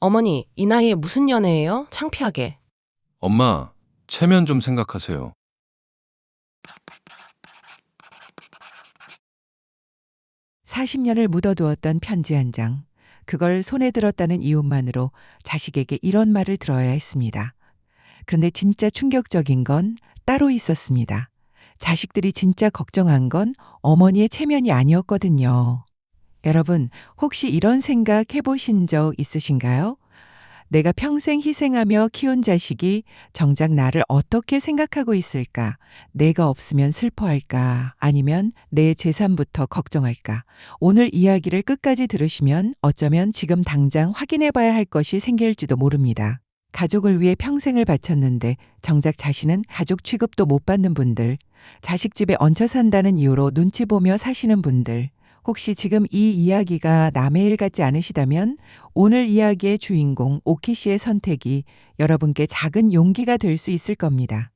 어머니, 이 나이에 무슨 연애예요? 창피하게. 엄마, 체면 좀 생각하세요. (40년을) 묻어두었던 편지 한 장. 그걸 손에 들었다는 이유만으로 자식에게 이런 말을 들어야 했습니다. 그런데 진짜 충격적인 건 따로 있었습니다. 자식들이 진짜 걱정한 건 어머니의 체면이 아니었거든요. 여러분, 혹시 이런 생각 해보신 적 있으신가요? 내가 평생 희생하며 키운 자식이 정작 나를 어떻게 생각하고 있을까? 내가 없으면 슬퍼할까? 아니면 내 재산부터 걱정할까? 오늘 이야기를 끝까지 들으시면 어쩌면 지금 당장 확인해 봐야 할 것이 생길지도 모릅니다. 가족을 위해 평생을 바쳤는데 정작 자신은 가족 취급도 못 받는 분들, 자식 집에 얹혀 산다는 이유로 눈치 보며 사시는 분들, 혹시 지금 이 이야기가 남의 일 같지 않으시다면 오늘 이야기의 주인공 오키 씨의 선택이 여러분께 작은 용기가 될 수 있을 겁니다.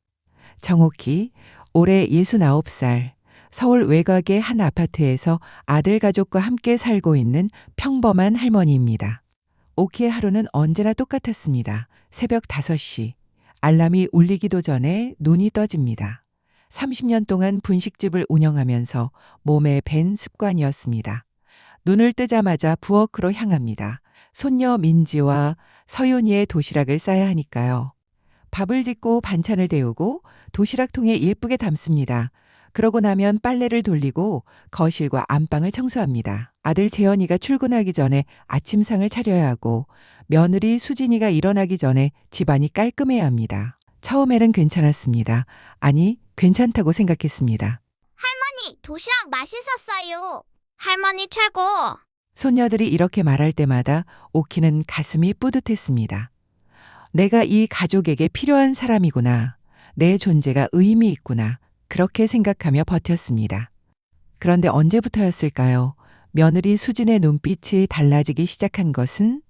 정오키, 올해 69살, 서울 외곽의 한 아파트에서 아들 가족과 함께 살고 있는 평범한 할머니입니다. 오키의 하루는 언제나 똑같았습니다. 새벽 5시, 알람이 울리기도 전에 눈이 떠집니다. 30년 동안 분식집을 운영하면서 몸에 밴 습관이었습니다. 눈을 뜨자마자 부엌으로 향합니다. 손녀 민지와 서윤이의 도시락을 싸야 하니까요. 밥을 짓고 반찬을 데우고 도시락통에 예쁘게 담습니다. 그러고 나면 빨래를 돌리고 거실과 안방을 청소합니다. 아들 재현이가 출근하기 전에 아침상을 차려야 하고 며느리 수진이가 일어나기 전에 집안이 깔끔해야 합니다. 처음에는 괜찮았습니다. 아니, 괜찮다고 생각했습니다. 할머니, 도시락 맛있었어요. 할머니 최고. 손녀들이 이렇게 말할 때마다 오키는 가슴이 뿌듯했습니다. 내가 이 가족에게 필요한 사람이구나. 내 존재가 의미 있구나. 그렇게 생각하며 버텼습니다. 그런데 언제부터였을까요? 며느리 수진의 눈빛이 달라지기 시작한 것은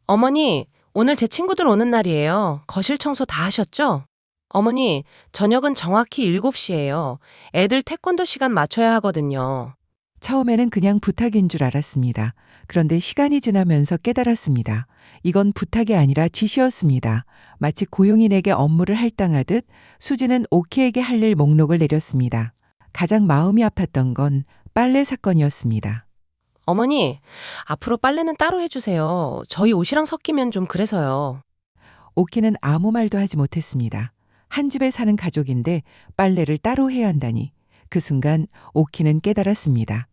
어머니, 오늘 제 친구들 오는 날이에요. 거실 청소 다 하셨죠? 어머니, 저녁은 정확히 7시예요. 애들 태권도 시간 맞춰야 하거든요. 처음에는 그냥 부탁인 줄 알았습니다. 그런데 시간이 지나면서 깨달았습니다. 이건 부탁이 아니라 지시였습니다. 마치 고용인에게 업무를 할당하듯 수지는 오키에게 할 일 목록을 내렸습니다. 가장 마음이 아팠던 건 빨래 사건이었습니다. 어머니, 앞으로 빨래는 따로 해주세요. 저희 옷이랑 섞이면 좀 그래서요. 오키는 아무 말도 하지 못했습니다. 한 집에 사는 가족인데 빨래를 따로 해야 한다니. 그 순간 오키는 깨달았습니다.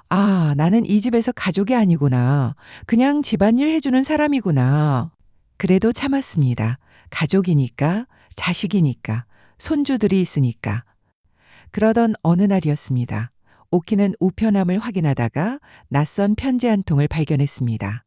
아, 나는 이 집에서 가족이 아니구나. 그냥 집안일 해주는 사람이구나. 그래도 참았습니다. 가족이니까, 자식이니까, 손주들이 있으니까. 그러던 어느 날이었습니다. 오키는 우편함을 확인하다가 낯선 편지 한 통을 발견했습니다.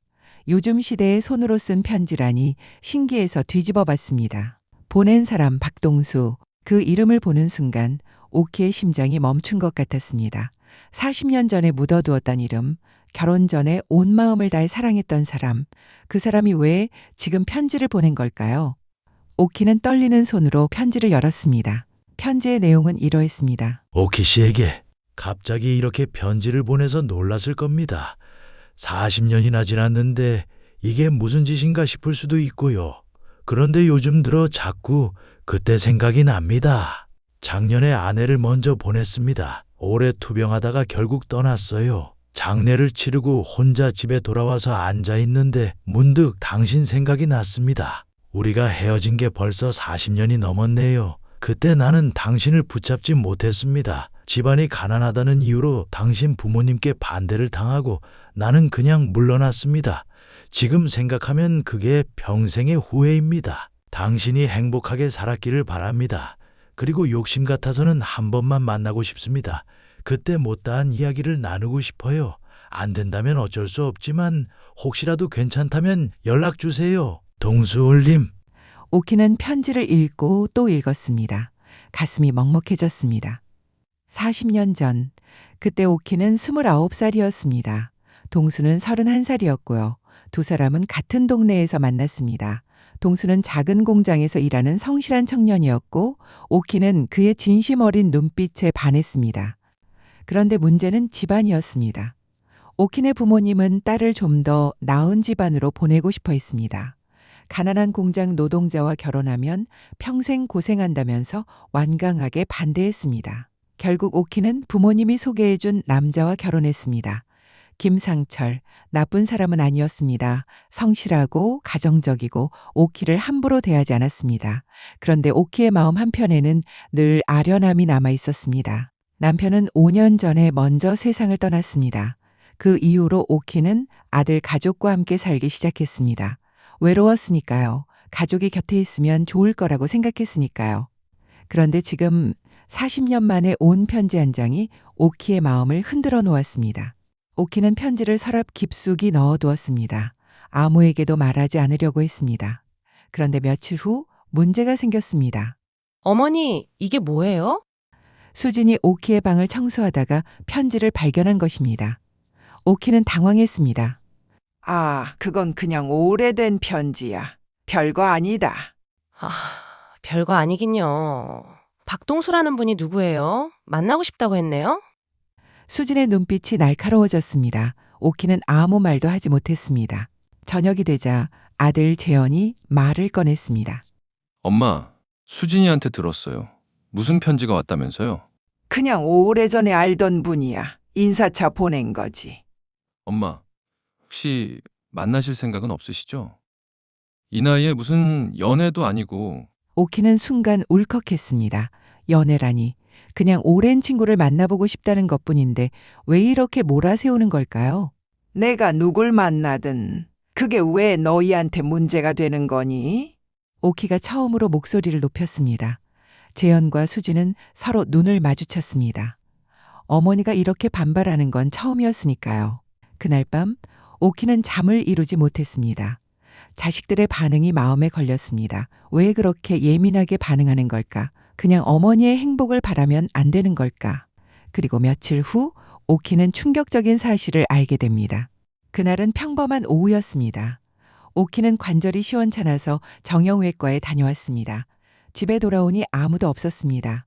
요즘 시대에 손으로 쓴 편지라니 신기해서 뒤집어 봤습니다. 보낸 사람 박동수, 그 이름을 보는 순간 오키의 심장이 멈춘 것 같았습니다. 40년 전에 묻어두었던 이름, 결혼 전에 온 마음을 다해 사랑했던 사람, 그 사람이 왜 지금 편지를 보낸 걸까요? 오키는 떨리는 손으로 편지를 열었습니다. 편지의 내용은 이러했습니다. 오키 씨에게 갑자기 이렇게 편지를 보내서 놀랐을 겁니다. 40년이나 지났는데 이게 무슨 짓인가 싶을 수도 있고요. 그런데 요즘 들어 자꾸 그때 생각이 납니다. 작년에 아내를 먼저 보냈습니다. 오래 투병하다가 결국 떠났어요. 장례를 치르고 혼자 집에 돌아와서 앉아 있는데 문득 당신 생각이 났습니다. 우리가 헤어진 게 벌써 40년이 넘었네요. 그때 나는 당신을 붙잡지 못했습니다. 집안이 가난하다는 이유로 당신 부모님께 반대를 당하고 나는 그냥 물러났습니다. 지금 생각하면 그게 평생의 후회입니다. 당신이 행복하게 살았기를 바랍니다. 그리고 욕심 같아서는 한 번만 만나고 싶습니다. 그때 못다한 이야기를 나누고 싶어요. 안 된다면 어쩔 수 없지만 혹시라도 괜찮다면 연락 주세요. 동수올림. 오키는 편지를 읽고 또 읽었습니다. 가슴이 먹먹해졌습니다. 40년 전, 그때 오키는 29살이었습니다. 동수는 31살이었고요. 두 사람은 같은 동네에서 만났습니다. 동수는 작은 공장에서 일하는 성실한 청년이었고 오키는 그의 진심 어린 눈빛에 반했습니다. 그런데 문제는 집안이었습니다. 오키네 부모님은 딸을 좀 더 나은 집안으로 보내고 싶어 했습니다. 가난한 공장 노동자와 결혼하면 평생 고생한다면서 완강하게 반대했습니다. 결국 오키는 부모님이 소개해준 남자와 결혼했습니다. 김상철, 나쁜 사람은 아니었습니다. 성실하고 가정적이고 오키를 함부로 대하지 않았습니다. 그런데 오키의 마음 한편에는 늘 아련함이 남아 있었습니다. 남편은 5년 전에 먼저 세상을 떠났습니다. 그 이후로 오키는 아들 가족과 함께 살기 시작했습니다. 외로웠으니까요. 가족이 곁에 있으면 좋을 거라고 생각했으니까요. 그런데 지금 40년 만에 온 편지 한 장이 오키의 마음을 흔들어 놓았습니다. 오키는 편지를 서랍 깊숙이 넣어두었습니다. 아무에게도 말하지 않으려고 했습니다. 그런데 며칠 후 문제가 생겼습니다. 어머니, 이게 뭐예요? 수진이 오키의 방을 청소하다가 편지를 발견한 것입니다. 오키는 당황했습니다. 아, 그건 그냥 오래된 편지야. 별거 아니다. 아, 별거 아니긴요. 박동수라는 분이 누구예요? 만나고 싶다고 했네요? 수진의 눈빛이 날카로워졌습니다. 오키는 아무 말도 하지 못했습니다. 저녁이 되자 아들 재현이 말을 꺼냈습니다. 엄마, 수진이한테 들었어요. 무슨 편지가 왔다면서요? 그냥 오래전에 알던 분이야. 인사차 보낸 거지. 엄마, 혹시 만나실 생각은 없으시죠? 이 나이에 무슨 연애도 아니고. 오키는 순간 울컥했습니다. 연애라니. 그냥 오랜 친구를 만나보고 싶다는 것뿐인데 왜 이렇게 몰아세우는 걸까요? 내가 누굴 만나든 그게 왜 너희한테 문제가 되는 거니? 오키가 처음으로 목소리를 높였습니다. 재현과 수진은 서로 눈을 마주쳤습니다. 어머니가 이렇게 반발하는 건 처음이었으니까요. 그날 밤 오키는 잠을 이루지 못했습니다. 자식들의 반응이 마음에 걸렸습니다. 왜 그렇게 예민하게 반응하는 걸까? 그냥 어머니의 행복을 바라면 안 되는 걸까? 그리고 며칠 후 오키는 충격적인 사실을 알게 됩니다. 그날은 평범한 오후였습니다. 오키는 관절이 시원찮아서 정형외과에 다녀왔습니다. 집에 돌아오니 아무도 없었습니다.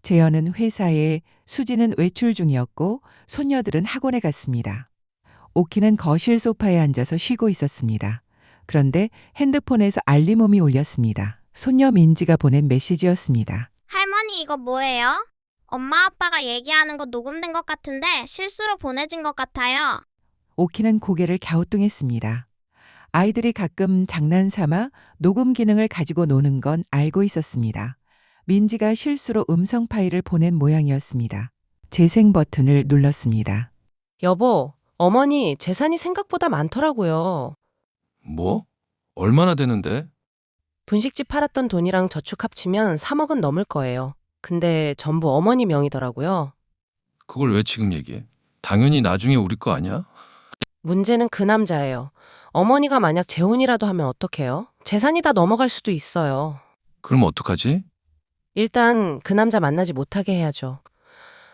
재현은 회사에, 수지는 외출 중이었고 손녀들은 학원에 갔습니다. 오키는 거실 소파에 앉아서 쉬고 있었습니다. 그런데 핸드폰에서 알림음이 울렸습니다. 손녀 민지가 보낸 메시지였습니다. 할머니 이거 뭐예요? 엄마 아빠가 얘기하는 거 녹음된 것 같은데 실수로 보내진 것 같아요. 오키는 고개를 갸우뚱했습니다. 아이들이 가끔 장난삼아 녹음 기능을 가지고 노는 건 알고 있었습니다. 민지가 실수로 음성 파일을 보낸 모양이었습니다. 재생 버튼을 눌렀습니다. 여보, 어머니 재산이 생각보다 많더라고요. 뭐? 얼마나 되는데? 분식집 팔았던 돈이랑 저축 합치면 3억은 넘을 거예요. 근데 전부 어머니 명이더라고요. 그걸 왜 지금 얘기해? 당연히 나중에 우리 거 아니야? 문제는 그 남자예요. 어머니가 만약 재혼이라도 하면 어떡해요? 재산이 다 넘어갈 수도 있어요. 그럼 어떡하지? 일단 그 남자 만나지 못하게 해야죠.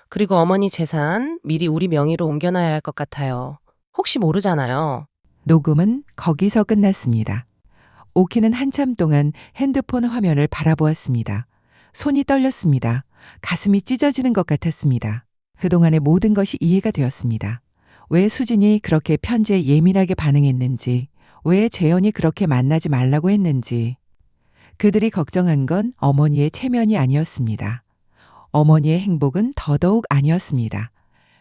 그리고 어머니 재산 미리 우리 명의로 옮겨놔야 할 것 같아요. 혹시 모르잖아요. 녹음은 거기서 끝났습니다. 오키는 한참 동안 핸드폰 화면을 바라보았습니다. 손이 떨렸습니다. 가슴이 찢어지는 것 같았습니다. 그동안의 모든 것이 이해가 되었습니다. 왜 수진이 그렇게 편지에 예민하게 반응했는지, 왜 재현이 그렇게 만나지 말라고 했는지. 그들이 걱정한 건 어머니의 체면이 아니었습니다. 어머니의 행복은 더더욱 아니었습니다.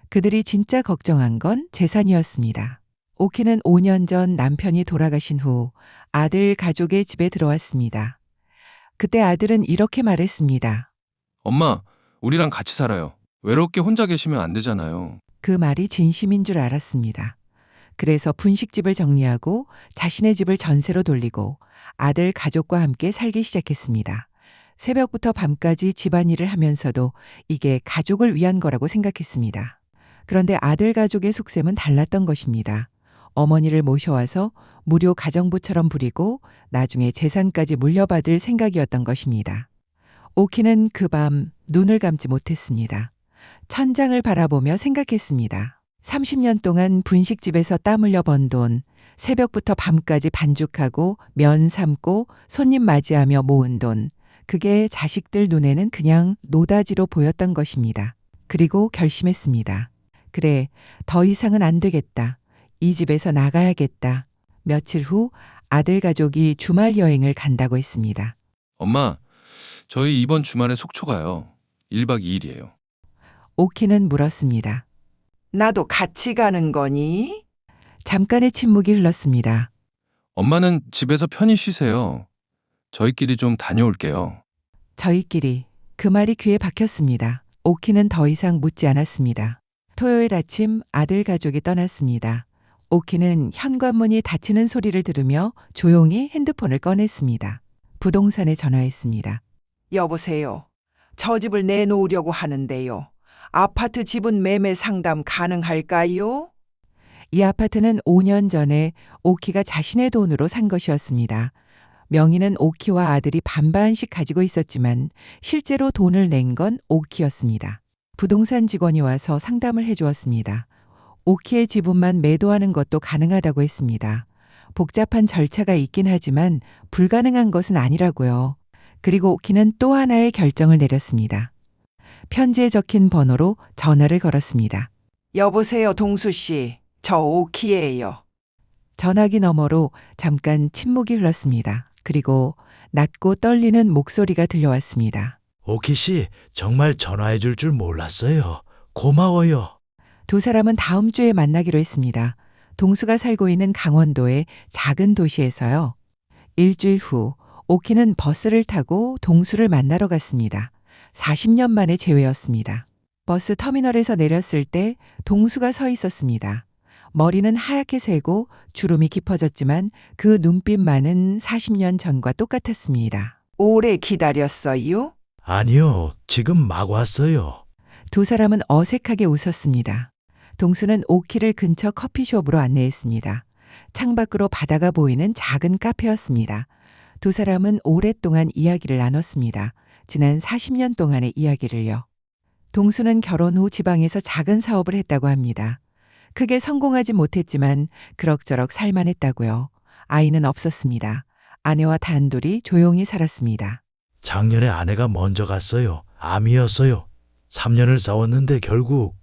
그들이 진짜 걱정한 건 재산이었습니다. 오키는 5년 전 남편이 돌아가신 후 아들 가족의 집에 들어왔습니다. 그때 아들은 이렇게 말했습니다. 엄마, 우리랑 같이 살아요. 외롭게 혼자 계시면 안 되잖아요. 그 말이 진심인 줄 알았습니다. 그래서 분식집을 정리하고 자신의 집을 전세로 돌리고 아들 가족과 함께 살기 시작했습니다. 새벽부터 밤까지 집안일을 하면서도 이게 가족을 위한 거라고 생각했습니다. 그런데 아들 가족의 속셈은 달랐던 것입니다. 어머니를 모셔와서 무료 가정부처럼 부리고 나중에 재산까지 물려받을 생각이었던 것입니다. 오키는 그 밤 눈을 감지 못했습니다. 천장을 바라보며 생각했습니다. 30년 동안 분식집에서 땀 흘려 번 돈, 새벽부터 밤까지 반죽하고 면 삶고 손님 맞이하며 모은 돈, 그게 자식들 눈에는 그냥 노다지로 보였던 것입니다. 그리고 결심했습니다. 그래, 더 이상은 안 되겠다. 이 집에서 나가야겠다. 며칠 후 아들 가족이 주말 여행을 간다고 했습니다. 엄마, 저희 이번 주말에 속초 가요. 1박 2일이에요. 오키는 물었습니다. 나도 같이 가는 거니? 잠깐의 침묵이 흘렀습니다. 엄마는 집에서 편히 쉬세요. 저희끼리 좀 다녀올게요. 저희끼리 그 말이 귀에 박혔습니다. 오키는 더 이상 묻지 않았습니다. 토요일 아침 아들 가족이 떠났습니다. 오키는 현관문이 닫히는 소리를 들으며 조용히 핸드폰을 꺼냈습니다. 부동산에 전화했습니다. 여보세요. 저 집을 내놓으려고 하는데요. 아파트 지분 매매 상담 가능할까요? 이 아파트는 5년 전에 오키가 자신의 돈으로 산 것이었습니다. 명의는 오키와 아들이 반반씩 가지고 있었지만 실제로 돈을 낸 건 오키였습니다. 부동산 직원이 와서 상담을 해주었습니다. 오키의 지분만 매도하는 것도 가능하다고 했습니다. 복잡한 절차가 있긴 하지만 불가능한 것은 아니라고요. 그리고 오키는 또 하나의 결정을 내렸습니다. 편지에 적힌 번호로 전화를 걸었습니다. 여보세요, 동수 씨. 저 오키예요. 전화기 너머로 잠깐 침묵이 흘렀습니다. 그리고 낮고 떨리는 목소리가 들려왔습니다. 오키 씨, 정말 전화해 줄 줄 몰랐어요. 고마워요. 두 사람은 다음 주에 만나기로 했습니다. 동수가 살고 있는 강원도의 작은 도시에서요. 일주일 후 오키는 버스를 타고 동수를 만나러 갔습니다. 40년 만의 재회였습니다. 버스 터미널에서 내렸을 때 동수가 서 있었습니다. 머리는 하얗게 새고 주름이 깊어졌지만 그 눈빛만은 40년 전과 똑같았습니다. 오래 기다렸어요? 아니요, 지금 막 왔어요. 두 사람은 어색하게 웃었습니다. 동수는 오키를 근처 커피숍으로 안내했습니다. 창밖으로 바다가 보이는 작은 카페였습니다. 두 사람은 오랫동안 이야기를 나눴습니다. 지난 40년 동안의 이야기를요. 동수는 결혼 후 지방에서 작은 사업을 했다고 합니다. 크게 성공하지 못했지만 그럭저럭 살만했다고요. 아이는 없었습니다. 아내와 단둘이 조용히 살았습니다. 작년에 아내가 먼저 갔어요. 암이었어요. 3년을 싸웠는데 결국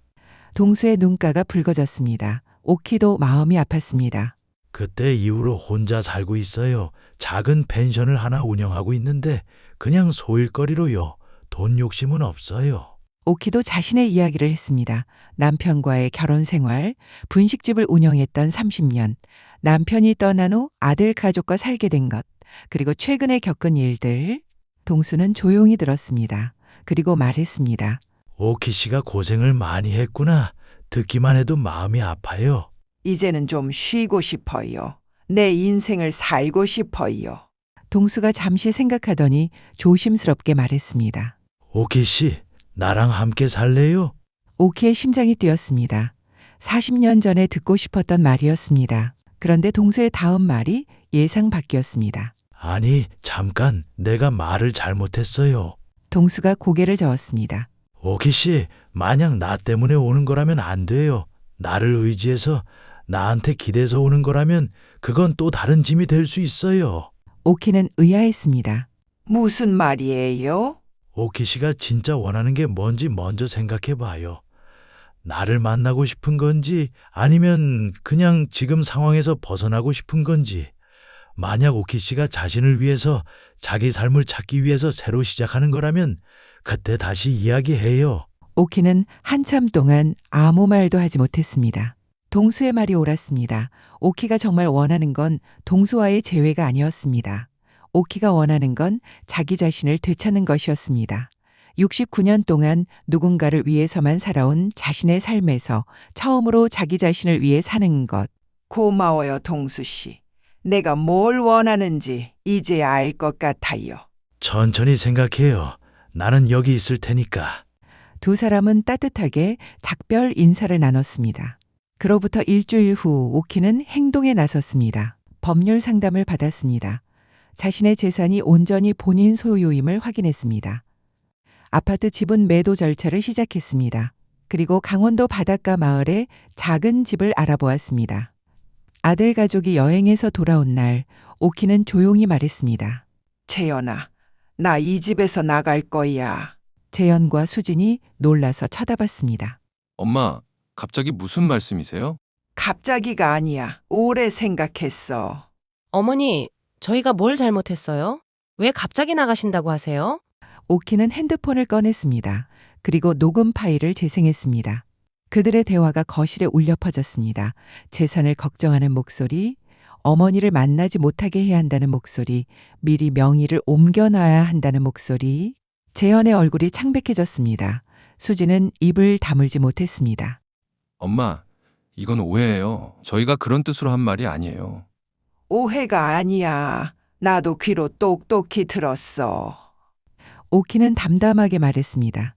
동수의 눈가가 붉어졌습니다. 오키도 마음이 아팠습니다. 그때 이후로 혼자 살고 있어요. 작은 펜션을 하나 운영하고 있는데 그냥 소일거리로요. 돈 욕심은 없어요. 오키도 자신의 이야기를 했습니다. 남편과의 결혼 생활, 분식집을 운영했던 30년, 남편이 떠난 후 아들 가족과 살게 된 것, 그리고 최근에 겪은 일들. 동수는 조용히 들었습니다. 그리고 말했습니다. 오키 씨가 고생을 많이 했구나. 듣기만 해도 마음이 아파요. 이제는 좀 쉬고 싶어요. 내 인생을 살고 싶어요. 동수가 잠시 생각하더니 조심스럽게 말했습니다. 오키 씨, 나랑 함께 살래요? 오키의 심장이 뛰었습니다. 40년 전에 듣고 싶었던 말이었습니다. 그런데 동수의 다음 말이 예상 밖이었습니다. 아니, 잠깐, 내가 말을 잘못했어요. 동수가 고개를 저었습니다. 오키 씨, 만약 나 때문에 오는 거라면 안 돼요. 나를 의지해서 나한테 기대서 오는 거라면 그건 또 다른 짐이 될 수 있어요. 오키는 의아했습니다. 무슨 말이에요? 오키 씨가 진짜 원하는 게 뭔지 먼저 생각해 봐요. 나를 만나고 싶은 건지 아니면 그냥 지금 상황에서 벗어나고 싶은 건지. 만약 오키 씨가 자신을 위해서 자기 삶을 찾기 위해서 새로 시작하는 거라면 그때 다시 이야기해요. 오키는 한참 동안 아무 말도 하지 못했습니다. 동수의 말이 옳았습니다. 오키가 정말 원하는 건 동수와의 재회가 아니었습니다. 오키가 원하는 건 자기 자신을 되찾는 것이었습니다. 69년 동안 누군가를 위해서만 살아온 자신의 삶에서 처음으로 자기 자신을 위해 사는 것. 고마워요, 동수 씨. 내가 뭘 원하는지 이제 알 것 같아요. 천천히 생각해요. 나는 여기 있을 테니까. 두 사람은 따뜻하게 작별 인사를 나눴습니다. 그로부터 일주일 후 오키는 행동에 나섰습니다. 법률 상담을 받았습니다. 자신의 재산이 온전히 본인 소유임을 확인했습니다. 아파트 지분 매도 절차를 시작했습니다. 그리고 강원도 바닷가 마을에 작은 집을 알아보았습니다. 아들 가족이 여행에서 돌아온 날 오키는 조용히 말했습니다. 재연아, 나 이 집에서 나갈 거야. 재현과 수진이 놀라서 쳐다봤습니다. 엄마, 갑자기 무슨 말씀이세요? 갑자기가 아니야. 오래 생각했어. 어머니, 저희가 뭘 잘못했어요? 왜 갑자기 나가신다고 하세요? 오키는 핸드폰을 꺼냈습니다. 그리고 녹음 파일을 재생했습니다. 그들의 대화가 거실에 울려 퍼졌습니다. 재산을 걱정하는 목소리, 어머니를 만나지 못하게 해야 한다는 목소리, 미리 명의를 옮겨놔야 한다는 목소리. 재현의 얼굴이 창백해졌습니다. 수지는 입을 다물지 못했습니다. 엄마, 이건 오해예요. 저희가 그런 뜻으로 한 말이 아니에요. 오해가 아니야. 나도 귀로 똑똑히 들었어. 오키는 담담하게 말했습니다.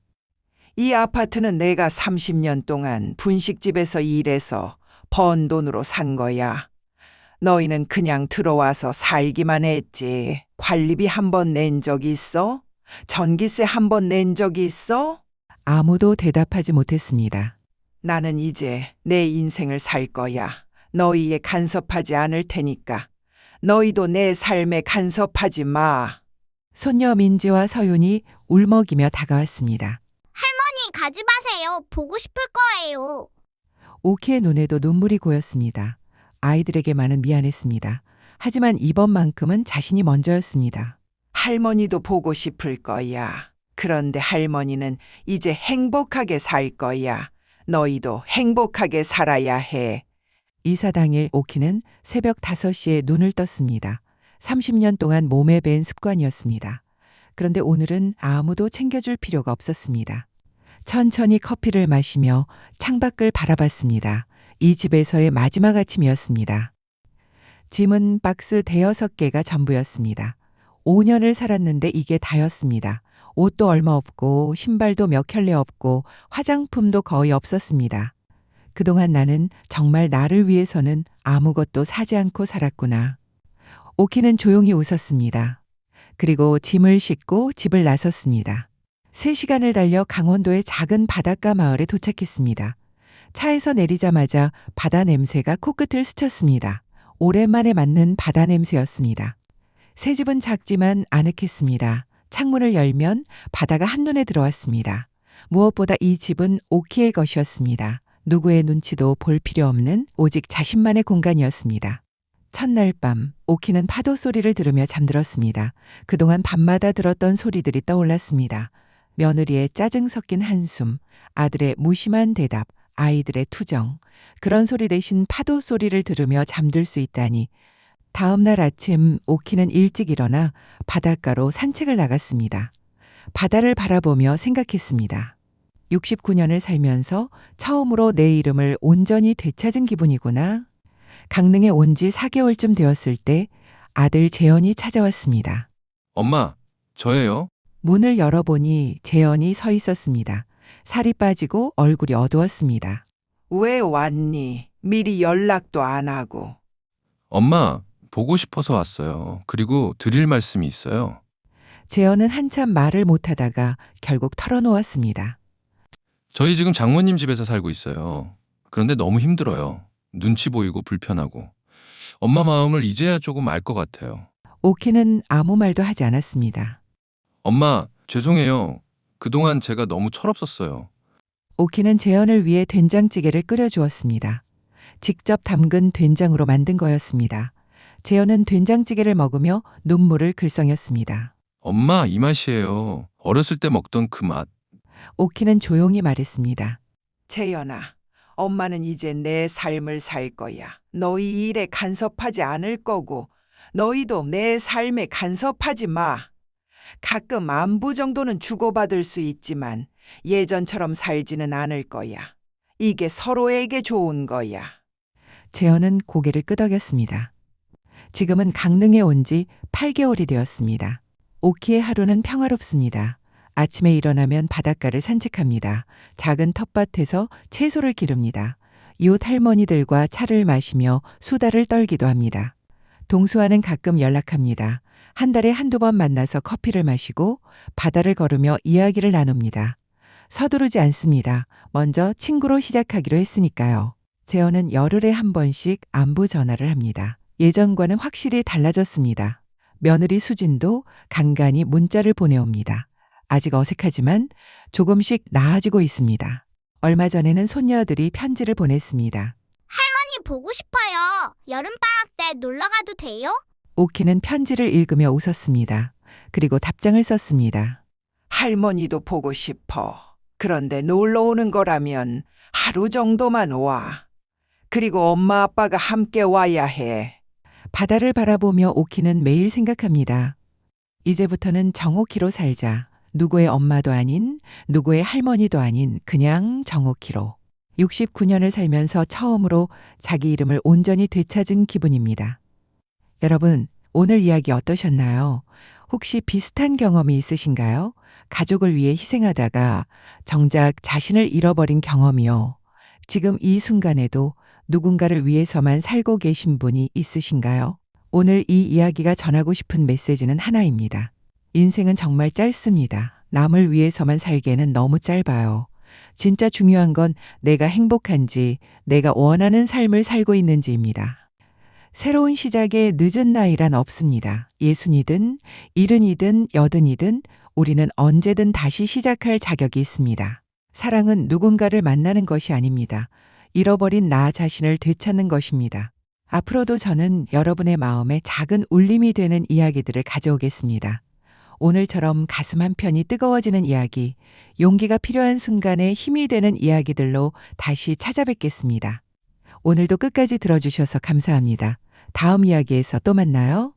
이 아파트는 내가 30년 동안 분식집에서 일해서 번 돈으로 산 거야. 너희는 그냥 들어와서 살기만 했지. 관리비 한 번 낸 적 있어? 전기세 한 번 낸 적 있어? 아무도 대답하지 못했습니다. 나는 이제 내 인생을 살 거야. 너희에 간섭하지 않을 테니까. 너희도 내 삶에 간섭하지 마. 손녀 민지와 서윤이 울먹이며 다가왔습니다. 할머니 가지 마세요. 보고 싶을 거예요. 오키의 눈에도 눈물이 고였습니다. 아이들에게만은 미안했습니다. 하지만 이번만큼은 자신이 먼저였습니다. 할머니도 보고 싶을 거야. 그런데 할머니는 이제 행복하게 살 거야. 너희도 행복하게 살아야 해. 이사 당일 오키는 새벽 5시에 눈을 떴습니다. 30년 동안 몸에 밴 습관이었습니다. 그런데 오늘은 아무도 챙겨줄 필요가 없었습니다. 천천히 커피를 마시며 창밖을 바라봤습니다. 이 집에서의 마지막 아침이었습니다. 짐은 박스 5개가 전부였습니다. 5년을 살았는데 이게 다였습니다. 옷도 얼마 없고 신발도 몇 켤레 없고 화장품도 거의 없었습니다. 그동안 나는 정말 나를 위해서는 아무것도 사지 않고 살았구나. 오키는 조용히 웃었습니다. 그리고 짐을 싣고 집을 나섰습니다. 3시간을 달려 강원도의 작은 바닷가 마을에 도착했습니다. 차에서 내리자마자 바다 냄새가 코끝을 스쳤습니다. 오랜만에 맡는 바다 냄새였습니다. 새 집은 작지만 아늑했습니다. 창문을 열면 바다가 한눈에 들어왔습니다. 무엇보다 이 집은 오키의 것이었습니다. 누구의 눈치도 볼 필요 없는 오직 자신만의 공간이었습니다. 첫날 밤 오키는 파도 소리를 들으며 잠들었습니다. 그동안 밤마다 들었던 소리들이 떠올랐습니다. 며느리의 짜증 섞인 한숨, 아들의 무심한 대답, 아이들의 투정. 그런 소리 대신 파도 소리를 들으며 잠들 수 있다니. 다음 날 아침 오키는 일찍 일어나 바닷가로 산책을 나갔습니다. 바다를 바라보며 생각했습니다. 69년을 살면서 처음으로 내 이름을 온전히 되찾은 기분이구나. 강릉에 온 지 4개월쯤 되었을 때 아들 재현이 찾아왔습니다. 엄마, 저예요? 문을 열어보니 재현이 서 있었습니다. 살이 빠지고 얼굴이 어두웠습니다. 왜 왔니? 미리 연락도 안 하고. 엄마, 보고 싶어서 왔어요. 그리고 드릴 말씀이 있어요. 재현은 한참 말을 못하다가 결국 털어놓았습니다. 저희 지금 장모님 집에서 살고 있어요. 그런데 너무 힘들어요. 눈치 보이고 불편하고. 엄마 마음을 이제야 조금 알 것 같아요. 오키는 아무 말도 하지 않았습니다. 엄마, 죄송해요. 그동안 제가 너무 철없었어요. 오키는 재현을 위해 된장찌개를 끓여주었습니다. 직접 담근 된장으로 만든 거였습니다. 재현은 된장찌개를 먹으며 눈물을 글썽였습니다. 엄마, 이 맛이에요. 어렸을 때 먹던 그 맛. 오키는 조용히 말했습니다. 재현아, 엄마는 이제 내 삶을 살 거야. 너희 일에 간섭하지 않을 거고 너희도 내 삶에 간섭하지 마. 가끔 안부 정도는 주고받을 수 있지만 예전처럼 살지는 않을 거야. 이게 서로에게 좋은 거야. 재현은 고개를 끄덕였습니다. 지금은 강릉에 온 지 8개월이 되었습니다. 오키의 하루는 평화롭습니다. 아침에 일어나면 바닷가를 산책합니다. 작은 텃밭에서 채소를 기릅니다. 이웃 할머니들과 차를 마시며 수다를 떨기도 합니다. 동수와는 가끔 연락합니다. 한 달에 한두 번 만나서 커피를 마시고 바다를 걸으며 이야기를 나눕니다. 서두르지 않습니다. 먼저 친구로 시작하기로 했으니까요. 재현은 열흘에 한 번씩 안부 전화를 합니다. 예전과는 확실히 달라졌습니다. 며느리 수진도 간간히 문자를 보내옵니다. 아직 어색하지만 조금씩 나아지고 있습니다. 얼마 전에는 손녀들이 편지를 보냈습니다. 할머니 보고 싶어요. 여름방학 때 놀러 가도 돼요? 오키는 편지를 읽으며 웃었습니다. 그리고 답장을 썼습니다. 할머니도 보고 싶어. 그런데 놀러 오는 거라면 하루 정도만 와. 그리고 엄마 아빠가 함께 와야 해. 바다를 바라보며 오키는 매일 생각합니다. 이제부터는 정오키로 살자. 누구의 엄마도 아닌, 누구의 할머니도 아닌 그냥 정오키로. 69년을 살면서 처음으로 자기 이름을 온전히 되찾은 기분입니다. 여러분, 오늘 이야기 어떠셨나요? 혹시 비슷한 경험이 있으신가요? 가족을 위해 희생하다가 정작 자신을 잃어버린 경험이요. 지금 이 순간에도 누군가를 위해서만 살고 계신 분이 있으신가요? 오늘 이 이야기가 전하고 싶은 메시지는 하나입니다. 인생은 정말 짧습니다. 남을 위해서만 살기에는 너무 짧아요. 진짜 중요한 건 내가 행복한지, 내가 원하는 삶을 살고 있는지입니다. 새로운 시작에 늦은 나이란 없습니다. 60이든 70이든 80이든 우리는 언제든 다시 시작할 자격이 있습니다. 사랑은 누군가를 만나는 것이 아닙니다. 잃어버린 나 자신을 되찾는 것입니다. 앞으로도 저는 여러분의 마음에 작은 울림이 되는 이야기들을 가져오겠습니다. 오늘처럼 가슴 한편이 뜨거워지는 이야기, 용기가 필요한 순간에 힘이 되는 이야기들로 다시 찾아뵙겠습니다. 오늘도 끝까지 들어주셔서 감사합니다. 다음 이야기에서 또 만나요.